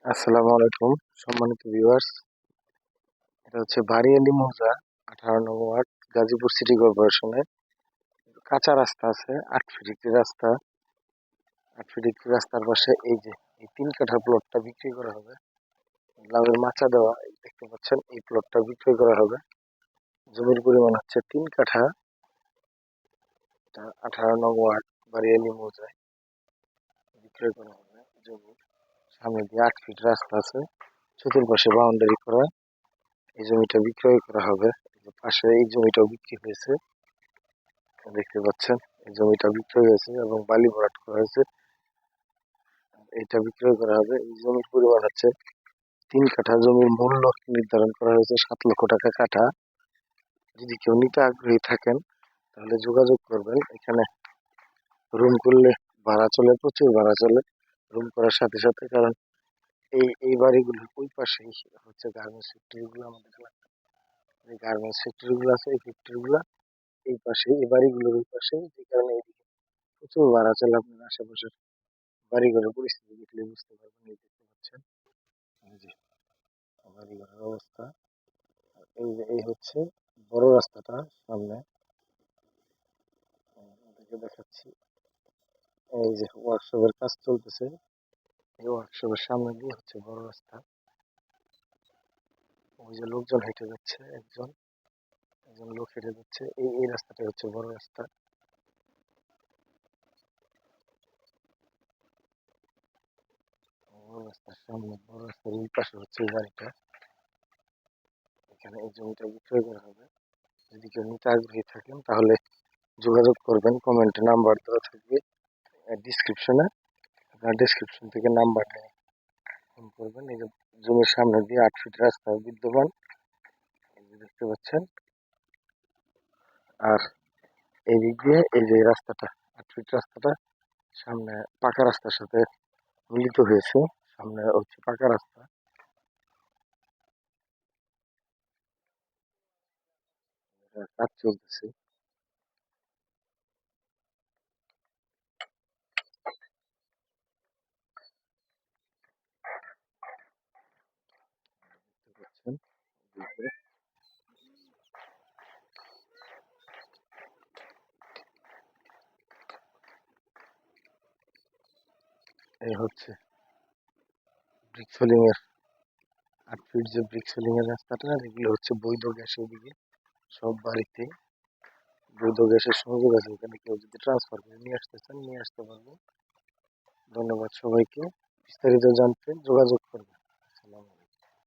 আসসালামু আলাইকুম সম্মানিত ভিউয়ার্স। এটা হচ্ছে বাড়িয়ালি মৌজা 18 নং ওয়ার্ড, গাজীপুর সিটি কর্পোরেশনে। কাঁচা রাস্তা আছে, 8 ফিট একটি রাস্তা। 8 ফিট একটি রাস্তার পাশে এই যে এই 3 কাঠা প্লটটা বিক্রি করা হবে। লাউয়ের মাচা দেওয়া, এই দেখতে পাচ্ছেন, এই প্লটটা বিক্রি করা হবে। জমির পরিমাণ হচ্ছে 3 কাঠা। 18 নং ওয়ার্ড, বাড়িয়ালি মৌজায় বিক্রয় করা হবে জমি। সামনে দিয়ে 8 ফিট রাস্তা আছে, চতুর্পাশে বাউন্ডারি করা। এই জমিটা বিক্রয় করা হবে। এই যে পাশে এই জমিটাও বিক্রি হয়েছে, দেখতে পাচ্ছেন। এই জমিটা বিক্রয় হয়েছে এবং বালি ভরাট করা হয়েছে। এটা বিক্রয় করা হবে। এই জমির পরিমাণ হচ্ছে 3 কাঠা। জমির মূল্য নির্ধারণ করা হয়েছে 7 লক্ষ টাকা কাঠা। যদি কেউ নিতে আগ্রহী থাকেন তাহলে যোগাযোগ করবেন। এখানে রুম করলে ভাড়া চলে, প্রচুর ভাড়া চলে রুম করার সাথে সাথে। কারণ এই বাড়িগুলোর ওই পাশেই হচ্ছে গার্মেন্টস ফ্যাক্টরি গুলো। আমাদের এলাকায় যে গার্মেন্টস ফ্যাক্টরি গুলো আছে, এই ফ্যাক্টরি গুলা এই পাশে, এই বাড়িগুলোর ওই পাশে। যে কারণে এইদিকে প্রচুর ভাড়া চলে। আপনার আশেপাশের বাড়িঘরের পরিস্থিতি দেখলে বুঝতে পারবেন। এই দেখতে পাচ্ছেন, এই যে বাড়িঘরের অবস্থা। আর এই যে এই হচ্ছে বড় রাস্তাটা সামনে, আপনাদেরকে দেখাচ্ছি। এই যে ওয়ার্কশপের কাজ চলতেছে, এই ওয়ার্কশপের সামনে দিয়ে হচ্ছে বড় রাস্তা। ওই যে লোকজন হেঁটে যাচ্ছে, একজন একজন লোক হেঁটে যাচ্ছে। এই রাস্তাটা হচ্ছে বড় রাস্তা। বড় রাস্তার সামনে, বড় রাস্তার ওই পাশে হচ্ছে এই বাড়িটা। এখানে এই জমিটা বিক্রয় করা হবে। যদি কেউ নিতে আগ্রহী থাকেন তাহলে যোগাযোগ করবেন। কমেন্টে নাম্বার দেওয়া থাকবে, ডিসক্রিপশনে। আপনার ডিসক্রিপশন থেকে নাম্বার নিয়ে ফোন করবেন। এই যে জমির সামনে দিয়ে 8 ফিট রাস্তা বিদ্যমান, এই যে দেখতে পাচ্ছেন। আর এই দিক দিয়ে এই যে রাস্তাটা, 8 ফিট রাস্তাটা সামনে পাকা রাস্তার সাথে মিলিত হয়েছে। সামনে হচ্ছে পাকা রাস্তা, কাজ চলতেছে। দেখতে পাচ্ছেন। এই হচ্ছে ব্রিক ফিলিং এর 8 ফিট যে ব্রিক ফিলিং এর রাস্তাটা, এগুলো হচ্ছে বৈধ গ্যাস। ওদিকে সব বাড়িতে বৈধ গ্যাসের সংযোগ আছে। এখানে কেউ যদি ট্রান্সফার করে নিয়ে আসতে চান, নিয়ে আসতে পারবেন। ধন্যবাদ সবাইকে। বিস্তারিত জানতে যোগাযোগ করবেন।